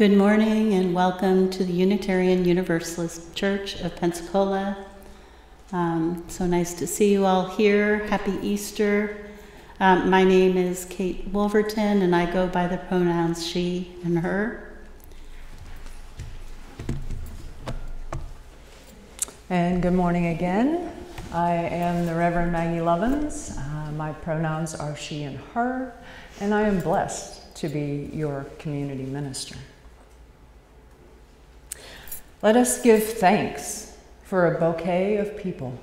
Good morning and welcome to the Unitarian Universalist Church of Pensacola. So nice to see you all here. Happy Easter. My name is Kate Wolverton and I go by the pronouns she and her. And good morning again. I am the Rev Maggie Lovins. My pronouns are she and her, and I am blessed to be your community minister. Let us give thanks for a bouquet of people.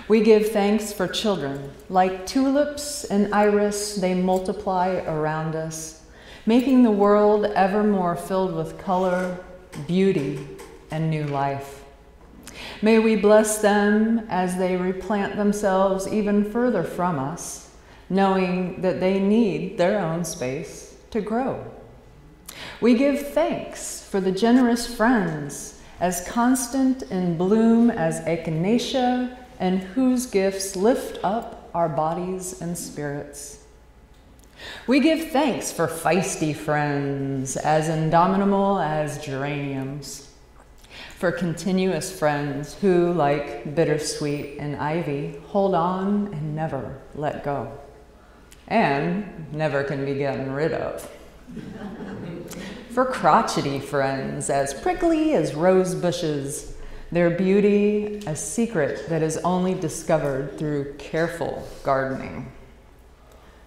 We give thanks for children. Like tulips and iris, they multiply around us, making the world ever more filled with color, beauty, and new life. May we bless them as they replant themselves even further from us, knowing that they need their own space to grow. We give thanks for the generous friends, as constant in bloom as echinacea, and whose gifts lift up our bodies and spirits. We give thanks for feisty friends, as indomitable as geraniums, for continuous friends who, like bittersweet and ivy, hold on and never let go, and never can be gotten rid of. For crotchety friends, as prickly as rose bushes, their beauty a secret that is only discovered through careful gardening.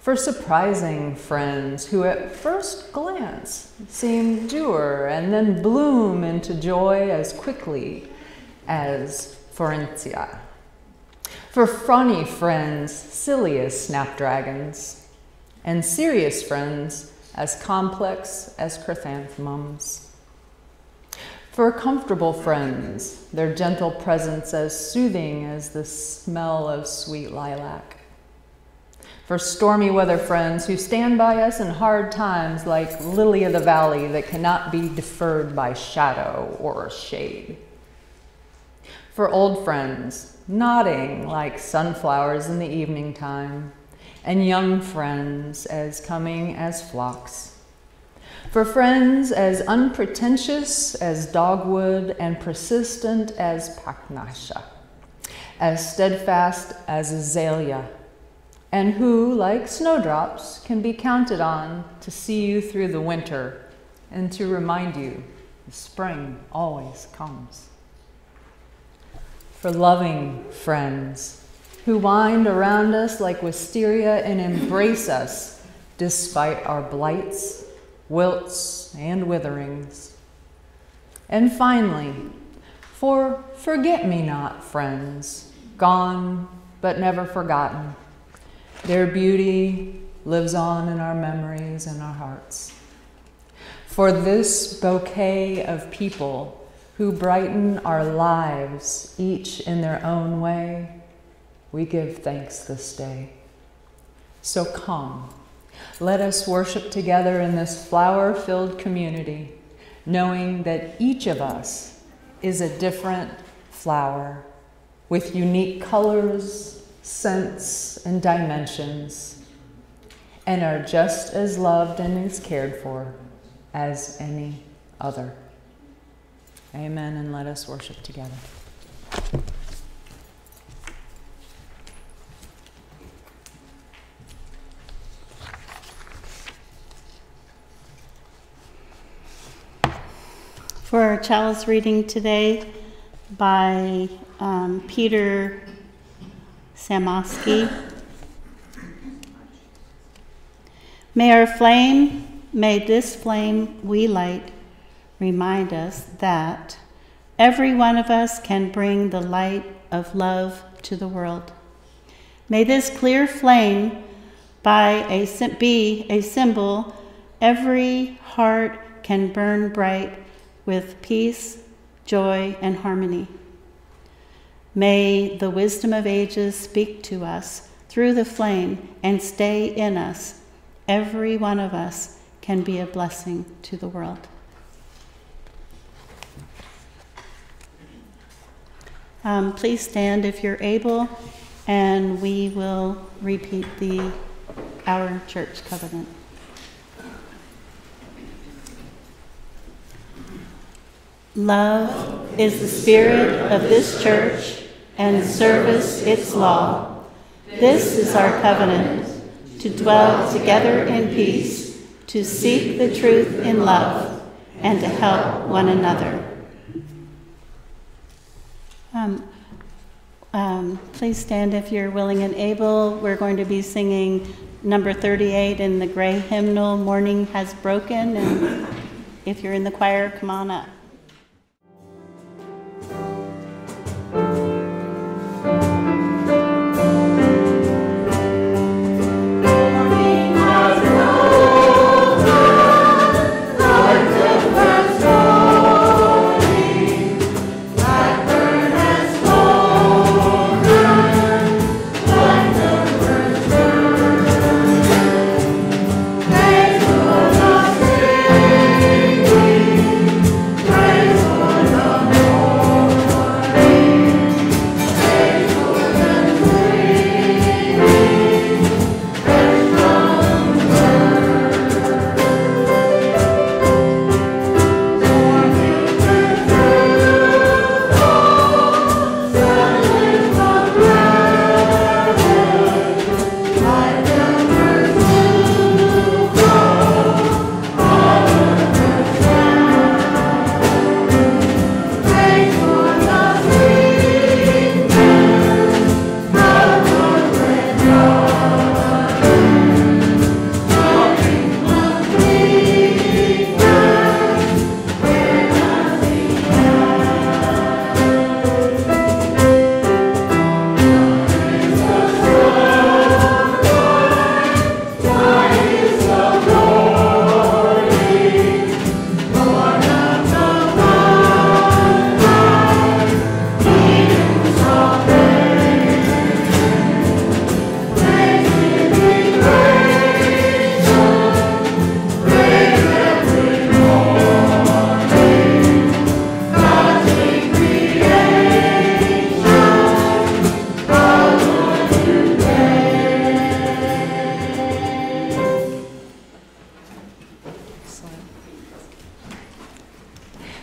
For surprising friends who at first glance seem dour and then bloom into joy as quickly as Florencia. For funny friends, silly as snapdragons, and serious friends as complex as chrysanthemums. For comfortable friends, their gentle presence as soothing as the smell of sweet lilac. For stormy weather friends who stand by us in hard times like lily of the valley that cannot be deferred by shadow or shade. For old friends, nodding like sunflowers in the evening time, and young friends as coming as flocks. For friends as unpretentious as dogwood and persistent as pachnasha, as steadfast as azalea, and who, like snowdrops, can be counted on to see you through the winter and to remind you the spring always comes. For loving friends who wind around us like wisteria and embrace us despite our blights, wilts, and witherings. And finally, for forget-me-not friends, gone but never forgotten. Their beauty lives on in our memories and our hearts. For this bouquet of people who brighten our lives, each in their own way, we give thanks this day. So come, let us worship together in this flower-filled community, knowing that each of us is a different flower with unique colors, scents, and dimensions, and are just as loved and as cared for as any other. Amen, and let us worship together. For our chalice reading today by Peter Samoski. May this flame we light remind us that every one of us can bring the light of love to the world. May this clear flame be a symbol every heart can burn bright with peace, joy, and harmony. May the wisdom of ages speak to us through the flame and stay in us. Every one of us can be a blessing to the world. Please stand if you're able, and we will repeat our church covenant. Love is the spirit of this church, and service its law. This is our covenant, to dwell together in peace, to seek the truth in love, and to help one another. Please stand if you're willing and able. We're going to be singing number 38 in the gray hymnal, Morning Has Broken, and if you're in the choir, come on up.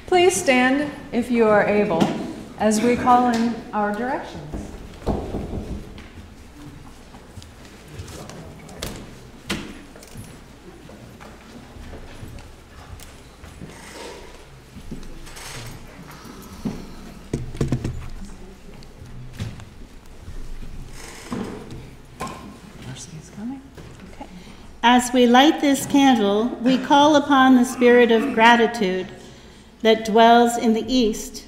Please stand if you are able as we call in our directions. As we light this candle, we call upon the spirit of gratitude that dwells in the East.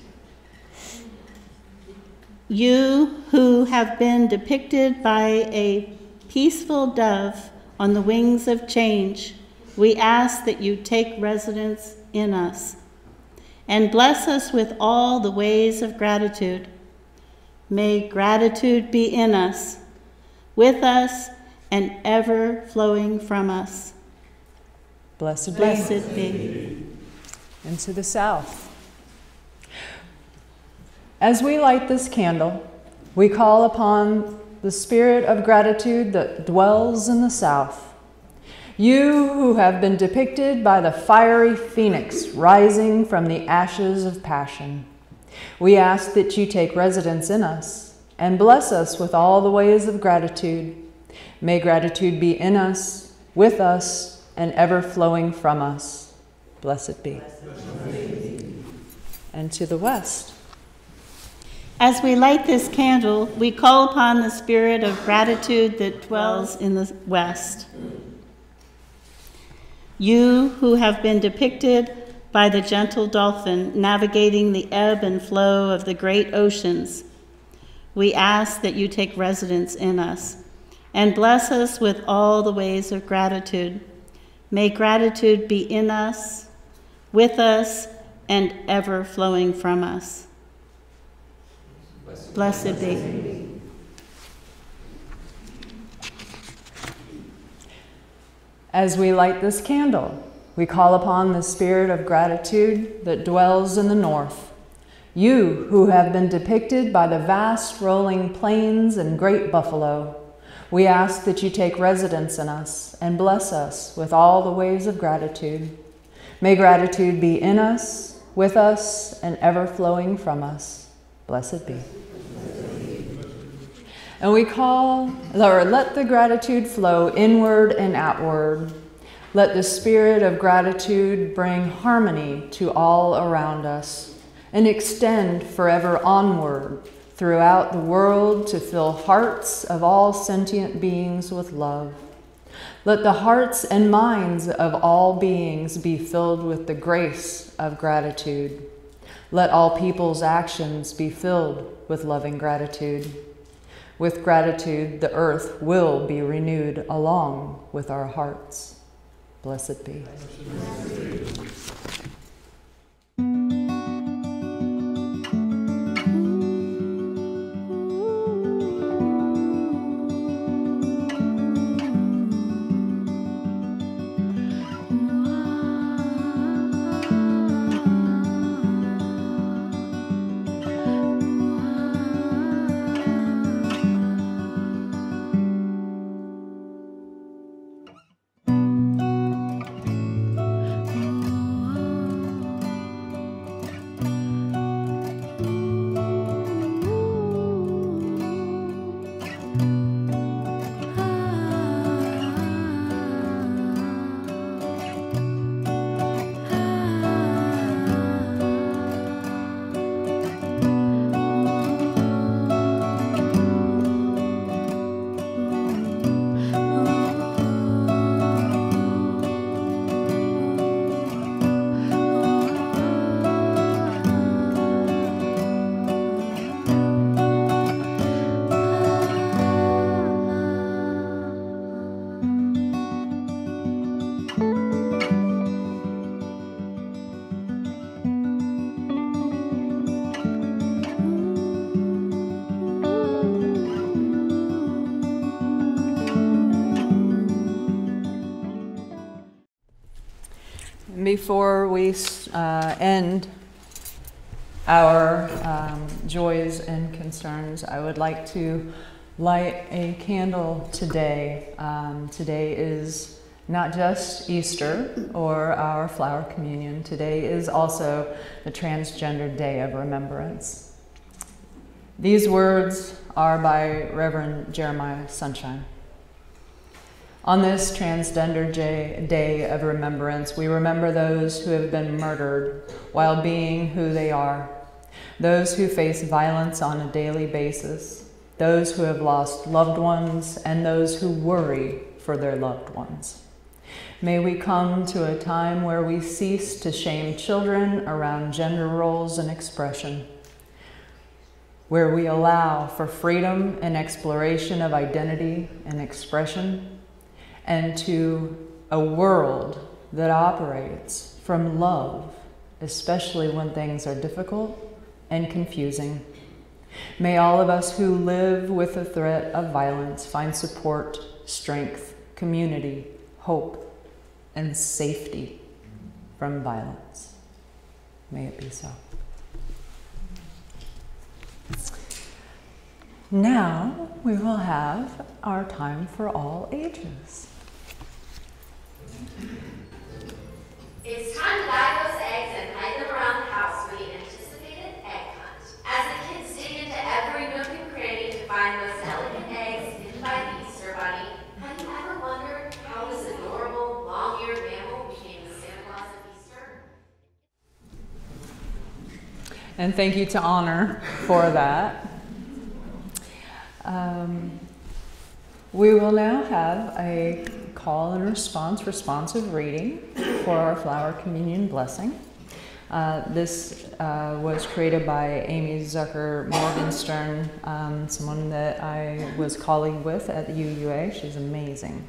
You who have been depicted by a peaceful dove on the wings of change, we ask that you take residence in us and bless us with all the ways of gratitude. May gratitude be in us, with us, and ever flowing from us. Blessed be. Blessed be. And to the south. As we light this candle, we call upon the spirit of gratitude that dwells in the south. You who have been depicted by the fiery phoenix rising from the ashes of passion, we ask that you take residence in us and bless us with all the ways of gratitude. May gratitude be in us, with us, and ever flowing from us. Blessed be. And to the west. As we light this candle, we call upon the spirit of gratitude that dwells in the west. You who have been depicted by the gentle dolphin navigating the ebb and flow of the great oceans, we ask that you take residence in us and bless us with all the ways of gratitude. May gratitude be in us, with us, and ever flowing from us. Blessed be. As we light this candle, we call upon the spirit of gratitude that dwells in the north. You who have been depicted by the vast rolling plains and great buffalo, we ask that you take residence in us and bless us with all the ways of gratitude. May gratitude be in us, with us and ever flowing from us. Blessed be. And we call, or let the gratitude flow inward and outward. Let the spirit of gratitude bring harmony to all around us and extend forever onward throughout the world to fill hearts of all sentient beings with love. Let the hearts and minds of all beings be filled with the grace of gratitude. Let all people's actions be filled with loving gratitude. With gratitude, the earth will be renewed along with our hearts. Blessed be. Before we end our joys and concerns, I would like to light a candle today. Today is not just Easter or our flower communion. Today is also the Transgender Day of Remembrance. These words are by Reverend Jeremiah Sunshine. On this Transgender Day of Remembrance, we remember those who have been murdered while being who they are, those who face violence on a daily basis, those who have lost loved ones, and those who worry for their loved ones. May we come to a time where we cease to shame children around gender roles and expression, where we allow for freedom and exploration of identity and expression, and to a world that operates from love, especially when things are difficult and confusing. May all of us who live with the threat of violence find support, strength, community, hope, and safety from violence. May it be so. Now we will have our time for all ages. It's time to dye those eggs and hide them around the house for the anticipated egg hunt. As the kids dig into every nook and cranny to find those elegant eggs hidden by the Easter Bunny, have you ever wondered how this adorable, long-eared mammal became the Santa Claus of Easter? And thank you to Honor for that. We will now have a call and responsive reading for our flower communion blessing. This was created by Amy Zucker Morgenstern, someone that I was colleague with at the UUA. She's amazing.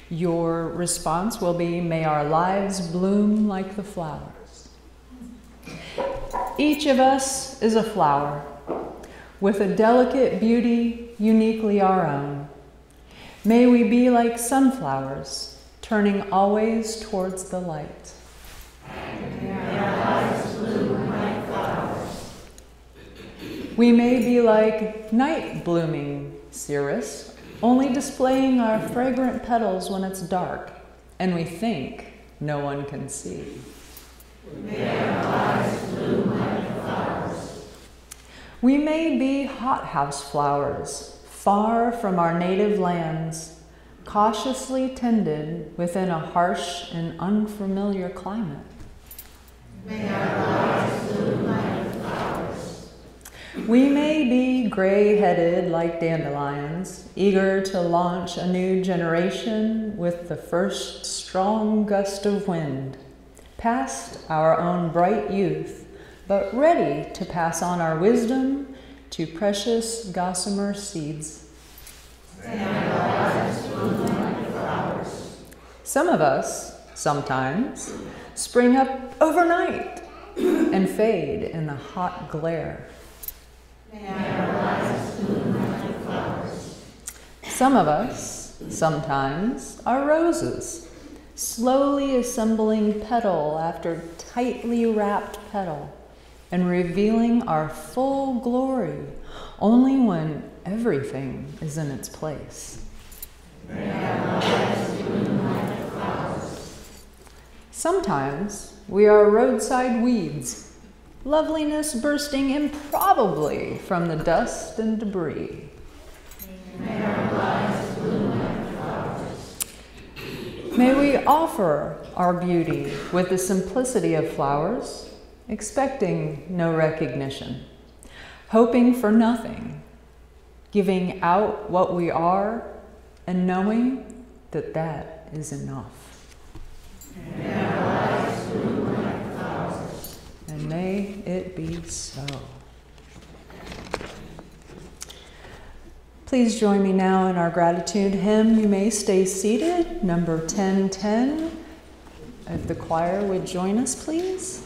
Your response will be, may our lives bloom like the flowers. Each of us is a flower with a delicate beauty uniquely our own. May we be like sunflowers, turning always towards the light. May our lives bloom like flowers. We may be like night blooming cirrus, only displaying our fragrant petals when it's dark, and we think no one can see. May our lives bloom like flowers. We may be hothouse flowers, far from our native lands, cautiously tended within a harsh and unfamiliar climate. May our lives bloom like flowers. We may be gray-headed like dandelions, eager to launch a new generation with the first strong gust of wind, past our own bright youth, but ready to pass on our wisdom to precious gossamer seeds. May our lives bloom like flowers. Some of us, sometimes, spring up overnight and fade in the hot glare. May our lives bloom like flowers. Some of us, sometimes, are roses, slowly assembling petal after tightly wrapped petal and revealing our full glory only when everything is in its place. May our lives bloom like flowers. Sometimes we are roadside weeds, loveliness bursting improbably from the dust and debris. May our lives bloom like flowers. May we offer our beauty with the simplicity of flowers, expecting no recognition, hoping for nothing, giving out what we are, and knowing that that is enough. May our lives bloom like flowers. And may it be so. Please join me now in our gratitude hymn. You may stay seated, number 1010. If the choir would join us, please.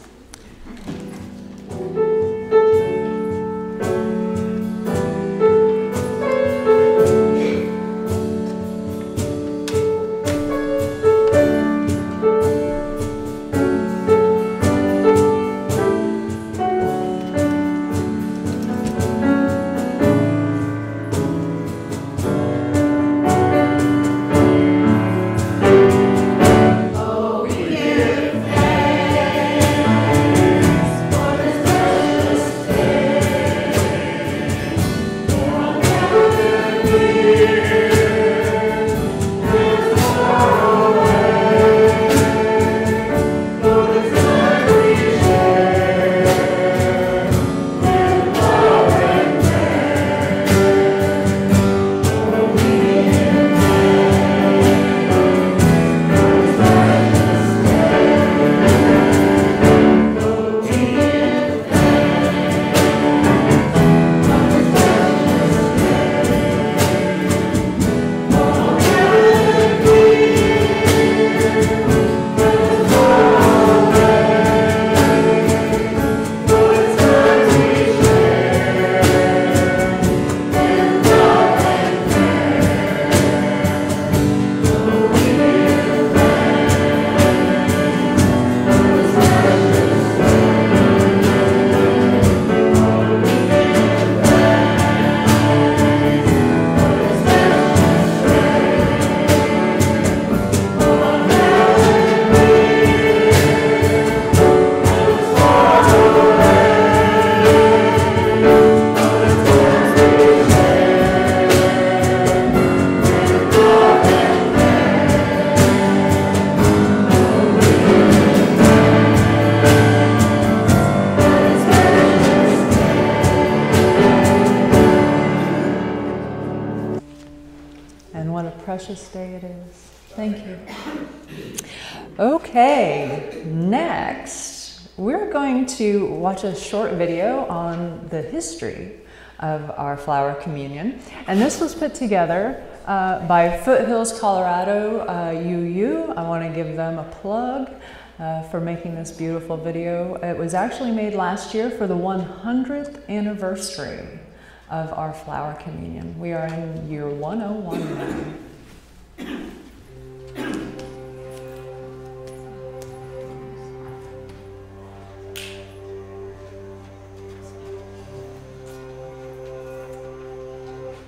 Precious day it is. Thank you. Okay, next we're going to watch a short video on the history of our flower communion. And this was put together by Foothills, Colorado, UU. I want to give them a plug for making this beautiful video. It was actually made last year for the 100th anniversary of our flower communion. We are in year 101 now.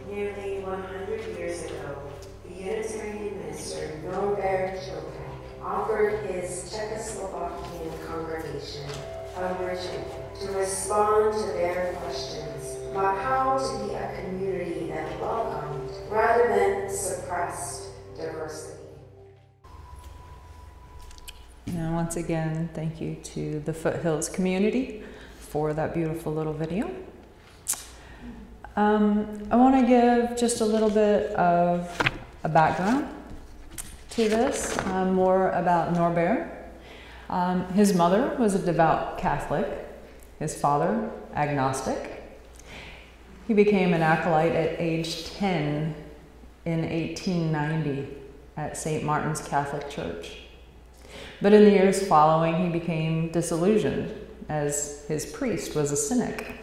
Nearly 100 years ago, the Unitarian minister Norbert Capek offered his Czechoslovakian congregation permission to respond to their questions about how to be a community that welcomed rather than suppressed diversity. And once again, thank you to the Foothills community for that beautiful little video. I want to give just a little bit of a background to this, more about Norbert. His mother was a devout Catholic, his father agnostic. He became an acolyte at age 10 in 1890 at St. Martin's Catholic Church. But in the years following, he became disillusioned as his priest was a cynic.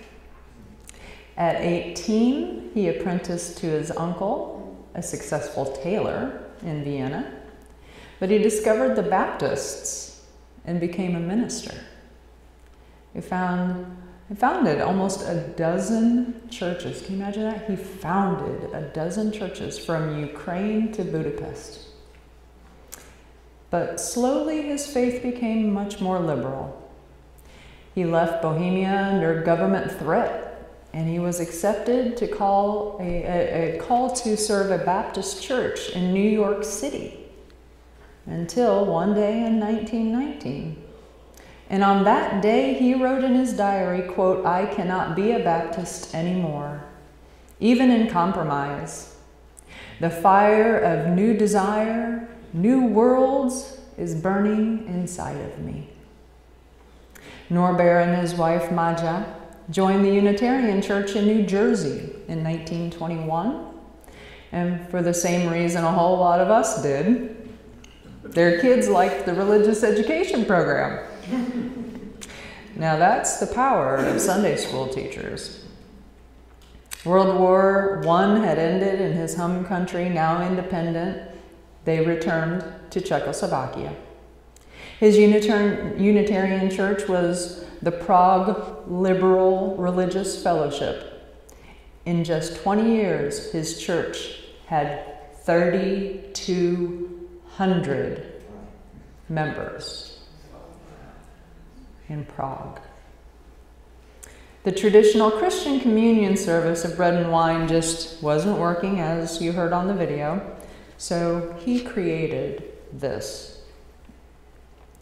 At 18, he apprenticed to his uncle, a successful tailor in Vienna, but he discovered the Baptists and became a minister. He founded almost a dozen churches. Can you imagine that? He founded a dozen churches from Ukraine to Budapest. But slowly his faith became much more liberal. He left Bohemia under government threat, and he was accepted to call a call to serve a Baptist church in New York City until one day in 1919. And on that day, he wrote in his diary, quote, "I cannot be a Baptist anymore, even in compromise. The fire of new desire, new worlds is burning inside of me." Norbert and his wife Maggie joined the Unitarian Church in New Jersey in 1921. And for the same reason a whole lot of us did, their kids liked the religious education program. Now that's the power of Sunday school teachers. World War I had ended in his home country, now independent. They returned to Czechoslovakia. His Unitarian church was the Prague Liberal Religious Fellowship. In just 20 years, his church had 3,200 members in Prague. The traditional Christian communion service of bread and wine just wasn't working, as you heard on the video, so he created this.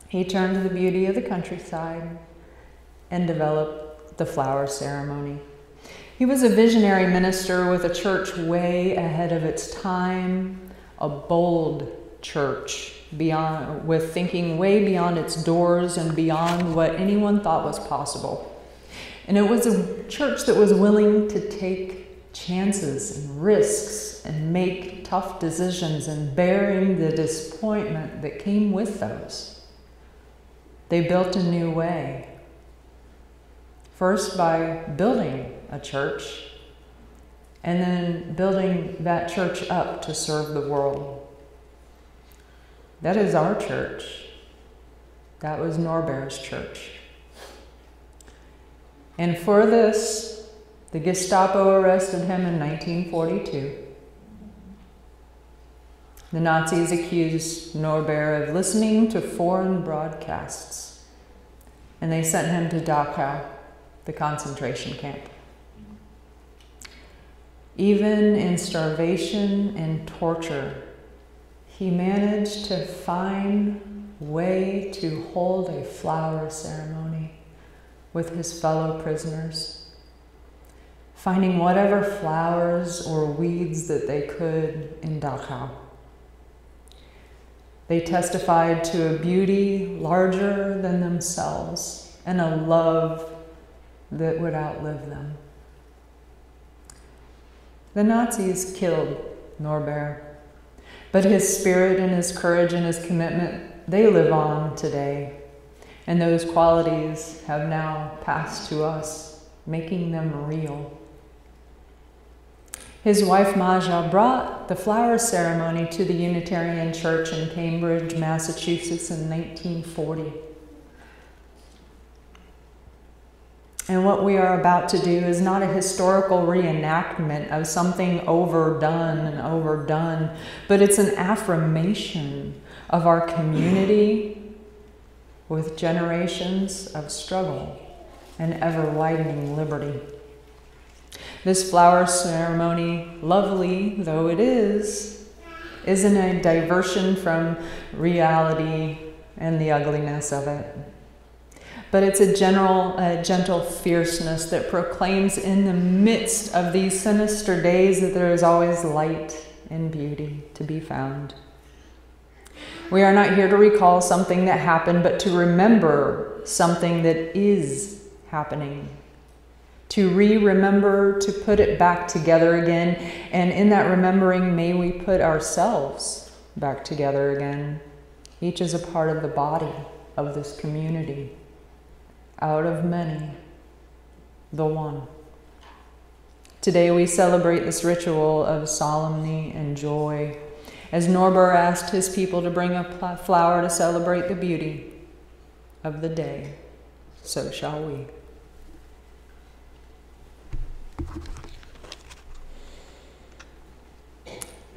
He turned to the beauty of the countryside and developed the flower ceremony. He was a visionary minister with a church way ahead of its time, a bold church with thinking way beyond its doors and beyond what anyone thought was possible. And it was a church that was willing to take chances and risks and make tough decisions and bearing the disappointment that came with those. They built a new way. First by building a church and then building that church up to serve the world. That is our church. That was Norbert's church. And for this, the Gestapo arrested him in 1942. The Nazis accused Norbert of listening to foreign broadcasts, and they sent him to Dachau, the concentration camp. Even in starvation and torture, he managed to find a way to hold a flower ceremony with his fellow prisoners, finding whatever flowers or weeds that they could in Dachau. They testified to a beauty larger than themselves and a love that would outlive them. The Nazis killed Norbert, but his spirit and his courage and his commitment, they live on today. And those qualities have now passed to us, making them real. His wife Maggie brought the flower ceremony to the Unitarian Church in Cambridge, Massachusetts in 1940. And what we are about to do is not a historical reenactment of something overdone, but it's an affirmation of our community with generations of struggle and ever-widening liberty. This flower ceremony, lovely though it is, isn't a diversion from reality and the ugliness of it. But it's a gentle fierceness that proclaims in the midst of these sinister days that there is always light and beauty to be found. We are not here to recall something that happened, but to remember something that is happening. To remember, to put it back together again. And in that remembering, may we put ourselves back together again. Each is a part of the body of this community. Out of many, the one. Today we celebrate this ritual of solemnity and joy. As Norbert asked his people to bring a flower to celebrate the beauty of the day, so shall we.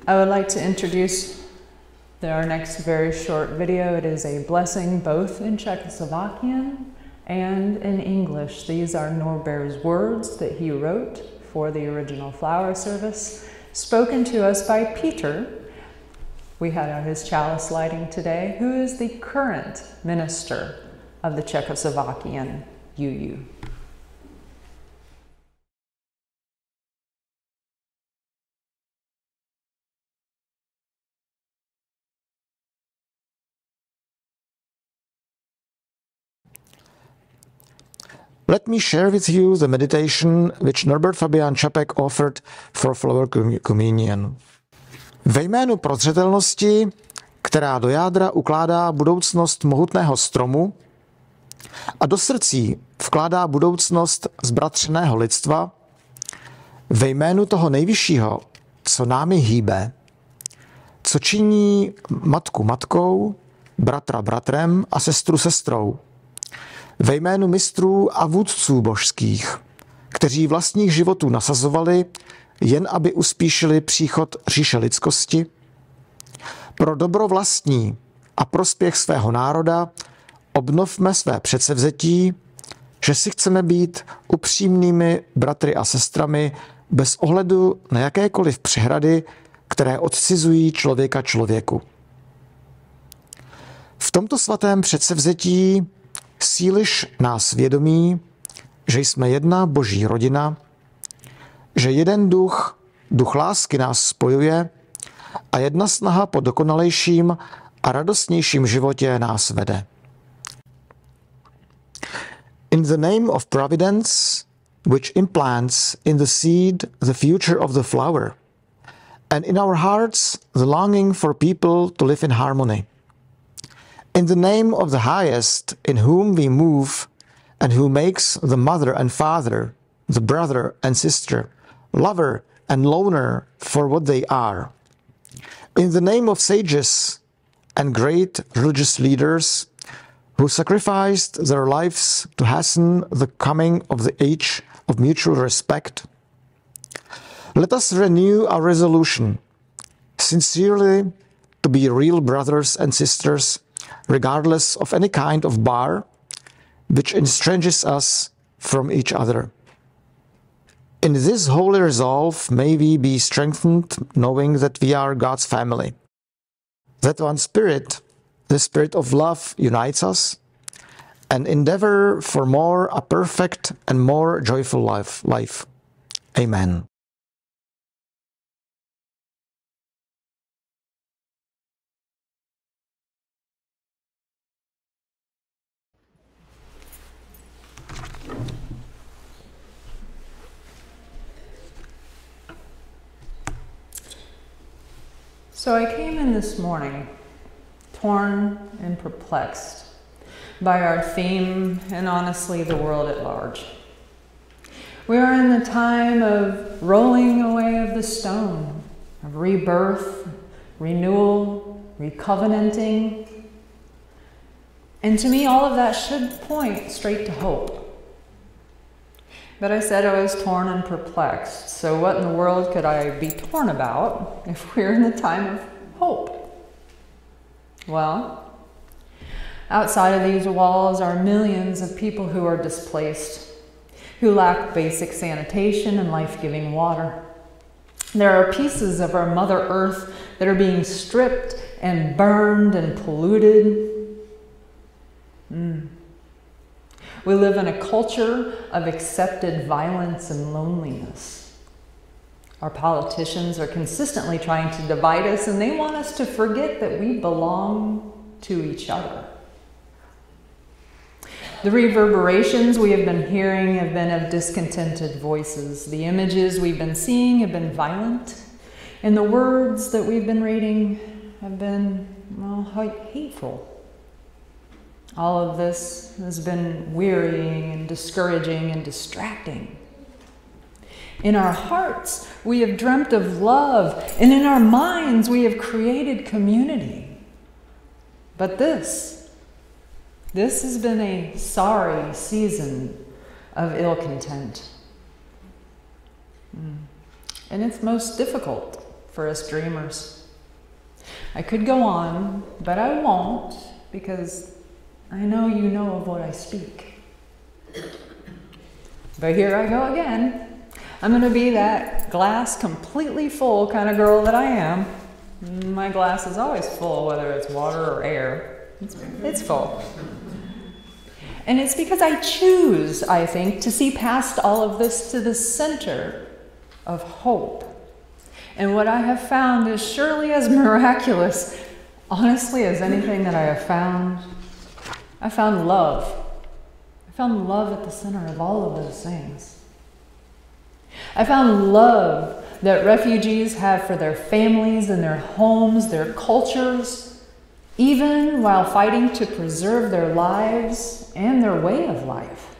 I would like to introduce our next very short video. It is a blessing both in Czechoslovakian and in English. These are Norbert's words that he wrote for the original flower service, spoken to us by Peter. We had his chalice lighting today, who is the current minister of the Czechoslovakian UU. Let me share with you the meditation which Norbert Fabian Capek offered for flower communion. Ve jménu prozřetelnosti, která do jádra ukládá budoucnost mohutného stromu a do srdcí vkládá budoucnost zbratřeného lidstva, ve jménu toho nejvyššího, co námi hýbe, co činí matku matkou, bratra bratrem a sestru sestrou, ve jménu mistrů a vůdců božských, kteří vlastních životů nasazovali, jen aby uspíšili příchod říše lidskosti, pro dobro vlastní a prospěch svého národa obnovme své předsevzetí, že si chceme být upřímnými bratry a sestrami bez ohledu na jakékoliv přehrady, které odcizují člověka člověku. V tomto svatém předsevzetí síliš nás vědomí, že jsme jedna boží rodina, že jeden duch, duch lásky nás spojuje a jedna snaha po dokonalejším a radostnějším životě nás vede. In the name of providence, which implants in the seed the future of the flower, and in our hearts the longing for people to live in harmony. In the name of the highest in whom we move and who makes the mother and father, the brother and sister, lover and loner for what they are. In the name of sages and great religious leaders who sacrificed their lives to hasten the coming of the age of mutual respect, let us renew our resolution, sincerely to be real brothers and sisters, regardless of any kind of bar which estranges us from each other. In this holy resolve may we be strengthened, knowing that we are God's family. That one spirit, the spirit of love, unites us, and endeavor for more a perfect and more joyful life. Amen. So I came in this morning, torn and perplexed by our theme and honestly the world at large. We are in the time of rolling away of the stone, of rebirth, renewal, recovenanting. And to me, all of that should point straight to hope. But I said I was torn and perplexed. So what in the world could I be torn about if we're in the time of hope? Well, outside of these walls are millions of people who are displaced, who lack basic sanitation and life-giving water. There are pieces of our Mother Earth that are being stripped and burned and polluted. We live in a culture of accepted violence and loneliness. Our politicians are consistently trying to divide us, and they want us to forget that we belong to each other. The reverberations we have been hearing have been of discontented voices. The images we've been seeing have been violent, and the words that we've been reading have been, well, hateful. All of this has been wearying and discouraging and distracting. In our hearts, we have dreamt of love, and in our minds, we have created community. But this has been a sorry season of ill content. And it's most difficult for us dreamers. I could go on, but I won't, because I know you know of what I speak. But here I go again. I'm going to be that glass completely full kind of girl that I am. My glass is always full, whether it's water or air. It's full. And it's because I choose, I think, to see past all of this to the center of hope. And what I have found is surely as miraculous, honestly, as anything that I have found. I found love. I found love at the center of all of those things. I found love that refugees have for their families and their homes, their cultures, even while fighting to preserve their lives and their way of life.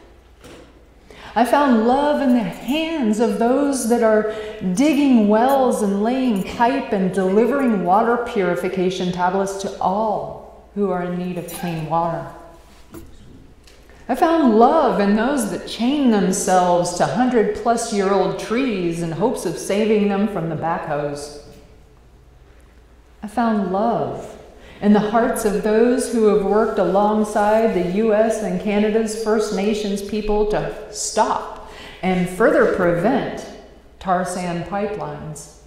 I found love in the hands of those that are digging wells and laying pipe and delivering water purification tablets to all who are in need of clean water. I found love in those that chain themselves to 100-plus-year-old trees in hopes of saving them from the backhoes. I found love in the hearts of those who have worked alongside the U.S. and Canada's First Nations people to stop and further prevent tar sand pipelines.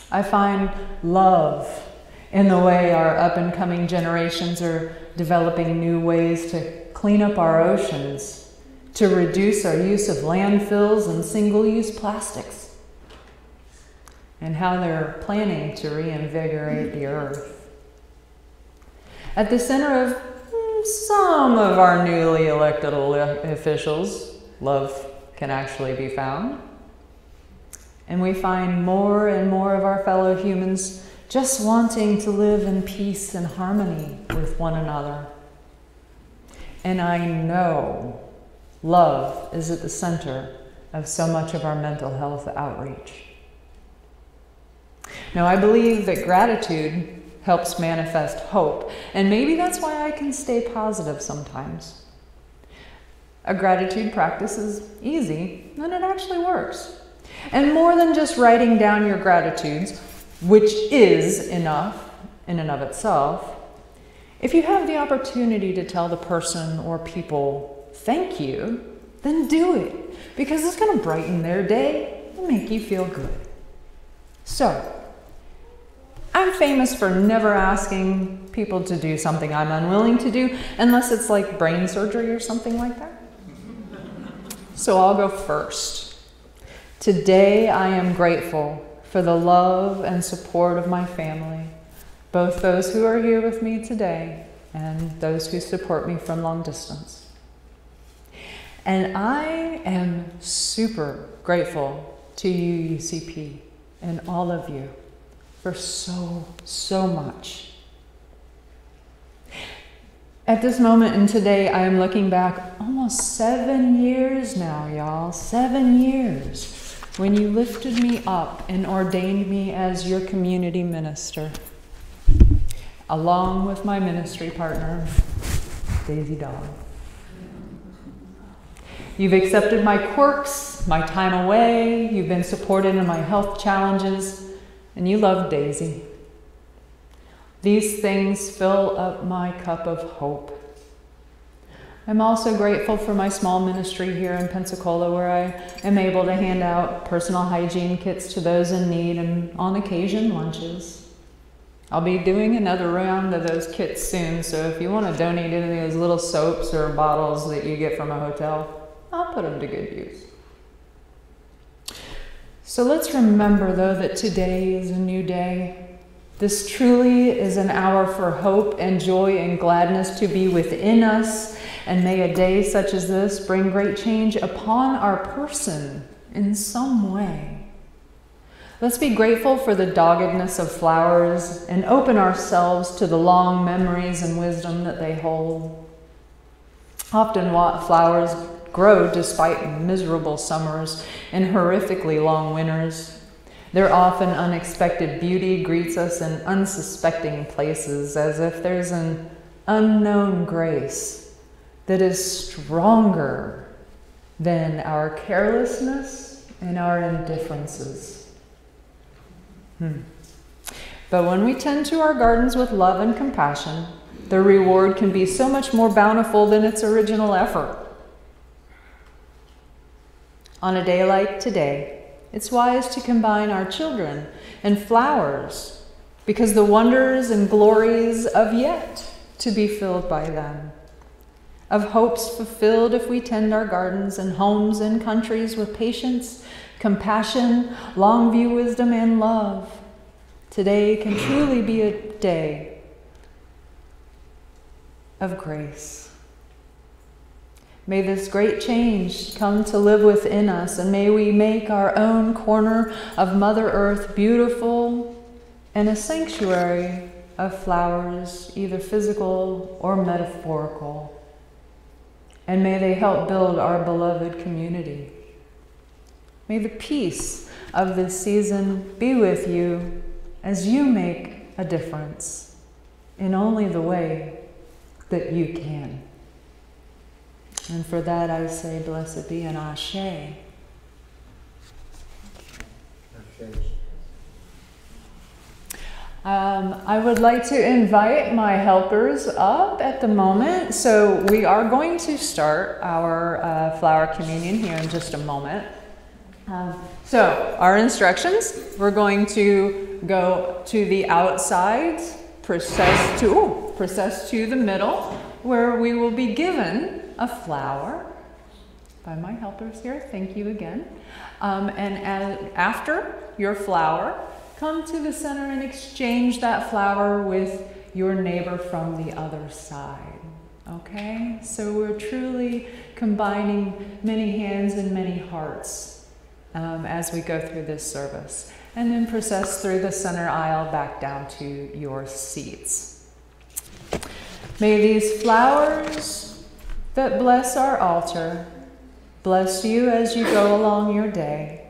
I find love in the way our up-and-coming generations are developing new ways to clean up our oceans, to reduce our use of landfills and single-use plastics, and how they're planning to reinvigorate the earth. At the center of some of our newly elected officials, love can actually be found. And we find more and more of our fellow humans just wanting to live in peace and harmony with one another. And I know love is at the center of so much of our mental health outreach. Now, I believe that gratitude helps manifest hope, and maybe that's why I can stay positive sometimes. A gratitude practice is easy, and it actually works. And more than just writing down your gratitudes, which is enough in and of itself, if you have the opportunity to tell the person or people thank you, then do it, because it's going to brighten their day and make you feel good. So, I'm famous for never asking people to do something I'm unwilling to do, unless it's like brain surgery or something like that. So I'll go first. Today I am grateful for the love and support of my family, both those who are here with me today and those who support me from long distance. And I am super grateful to you, UCP, and all of you for so much. At this moment and today, I am looking back almost 7 years now, y'all, 7 years, when you lifted me up and ordained me as your community minister, along with my ministry partner, Daisy Dog. You've accepted my quirks, my time away, you've been supported in my health challenges, and you love Daisy. These things fill up my cup of hope. I'm also grateful for my small ministry here in Pensacola, where I am able to hand out personal hygiene kits to those in need and, on occasion, lunches. I'll be doing another round of those kits soon, so if you want to donate any of those little soaps or bottles that you get from a hotel, I'll put them to good use. So let's remember, though, that today is a new day. This truly is an hour for hope and joy and gladness to be within us, and may a day such as this bring great change upon our person in some way. Let's be grateful for the doggedness of flowers and open ourselves to the long memories and wisdom that they hold. Often flowers grow despite miserable summers and horrifically long winters. Their often unexpected beauty greets us in unsuspecting places, as if there's an unknown grace that is stronger than our carelessness and our indifferences. But when we tend to our gardens with love and compassion, the reward can be so much more bountiful than its original effort. On a day like today, it's wise to combine our children and flowers, because the wonders and glories of yet to be filled by them, of hopes fulfilled if we tend our gardens and homes and countries with patience, compassion, long view wisdom, and love. Today can truly be a day of grace. May this great change come to live within us, and may we make our own corner of Mother Earth beautiful and a sanctuary of flowers, either physical or metaphorical. And may they help build our beloved community. May the peace of this season be with you as you make a difference in only the way that you can. And for that I say, blessed be and Ashe. I would like to invite my helpers up at the moment. So we are going to start our flower communion here in just a moment. So our instructions, we're going to go to the outside, process to the middle, where we will be given a flower by my helpers here. Thank you again. After your flower, come to the center and exchange that flower with your neighbor from the other side. Okay? So we're truly combining many hands and many hearts as we go through this service. And then process through the center aisle back down to your seats. May these flowers that bless our altar bless you as you go along your day.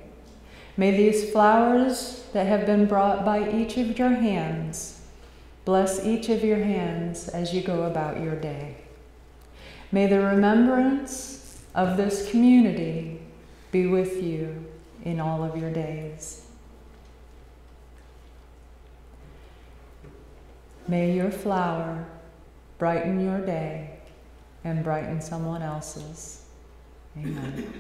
May these flowers that have been brought by each of your hands bless each of your hands as you go about your day. May the remembrance of this community be with you in all of your days. May your flower brighten your day and brighten someone else's. Amen.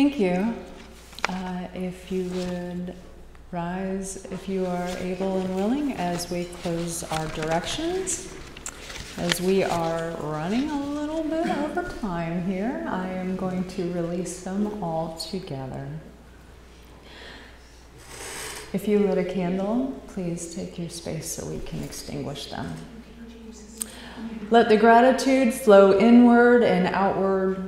Thank you. If you would rise, if you are able and willing, as we close our directions. As we are running a little bit over time here, I am going to release them all together. If you lit a candle, please take your space so we can extinguish them. Let the gratitude flow inward and outward.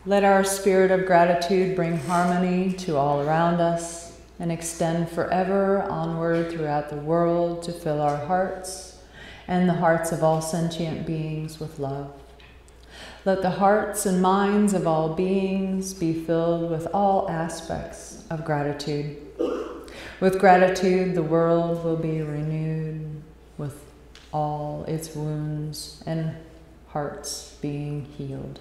Let our spirit of gratitude bring harmony to all around us and extend forever onward throughout the world to fill our hearts and the hearts of all sentient beings with love. Let the hearts and minds of all beings be filled with all aspects of gratitude. With gratitude, the world will be renewed with all its wounds and hearts being healed.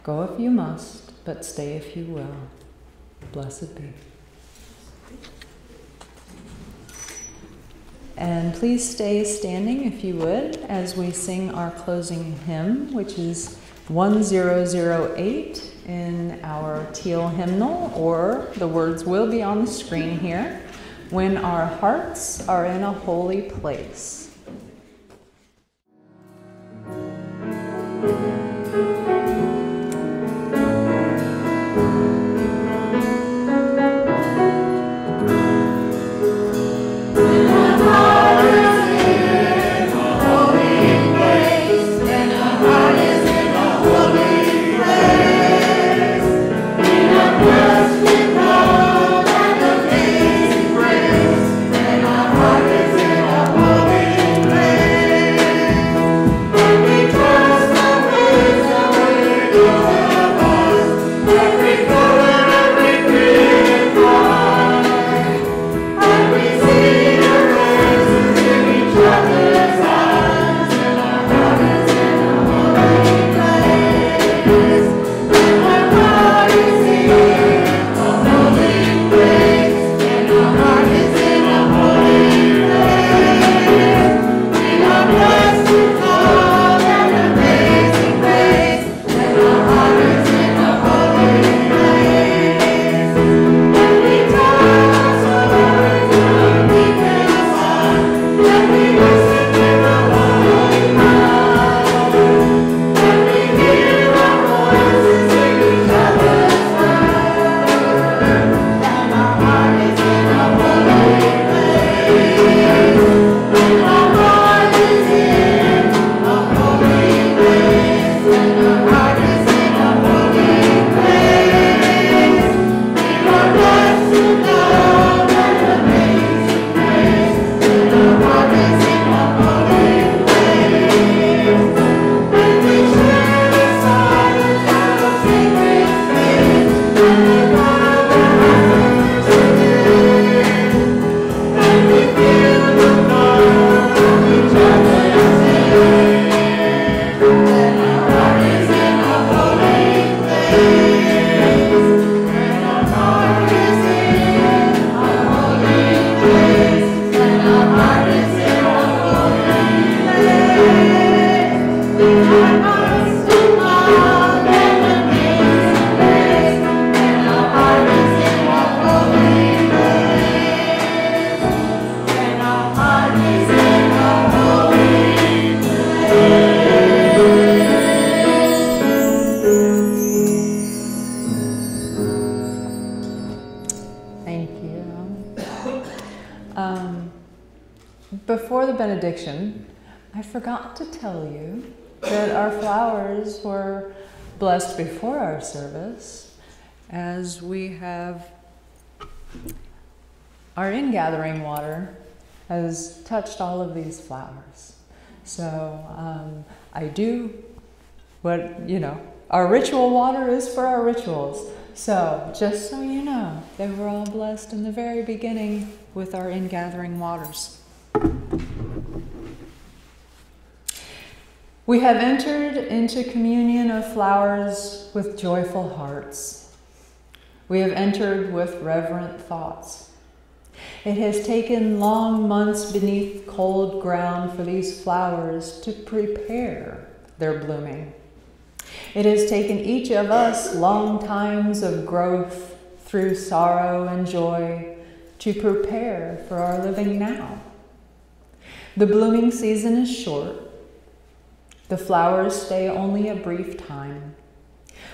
Go if you must, but stay if you will. Blessed be. And please stay standing if you would as we sing our closing hymn, which is 1008 in our teal hymnal, or the words will be on the screen here, When Our Hearts Are in a Holy Place. Before the benediction, I forgot to tell you that our flowers were blessed before our service, as we have our ingathering water has touched all of these flowers. So I do what, our ritual water is for our rituals. So just so you know, they were all blessed in the very beginning with our ingathering waters. We have entered into communion of flowers with joyful hearts. We have entered with reverent thoughts. It has taken long months beneath cold ground for these flowers to prepare their blooming. It has taken each of us long times of growth through sorrow and joy to prepare for our living now. The blooming season is short. The flowers stay only a brief time.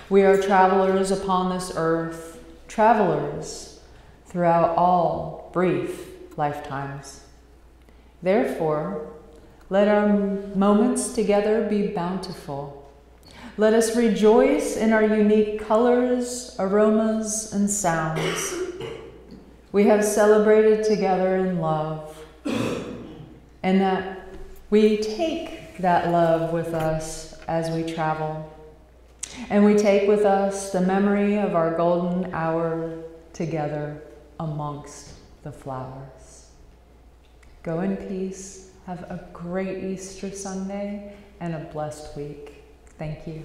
We are travelers upon this earth, travelers throughout all brief lifetimes. Therefore, let our moments together be bountiful. Let us rejoice in our unique colors, aromas, and sounds. We have celebrated together in love, and that we take that love with us as we travel. And we take with us the memory of our golden hour together amongst the flowers. Go in peace. Have a great Easter Sunday and a blessed week. Thank you.